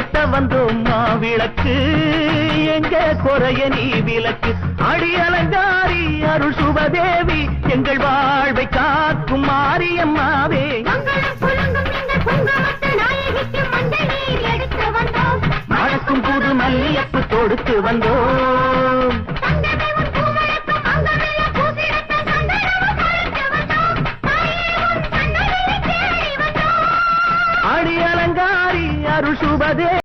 ஏத்த வந்தோம் மாவிளக்கு எங்க குறைய நீ விளக்கு அடி அலங்காரி அருள் சுபதேவி எங்கள் வாழ்வை காக்கும் மாரியம்மாவே மணக்கும் புது மல்லியப்பு தொடுத்து வந்தோம்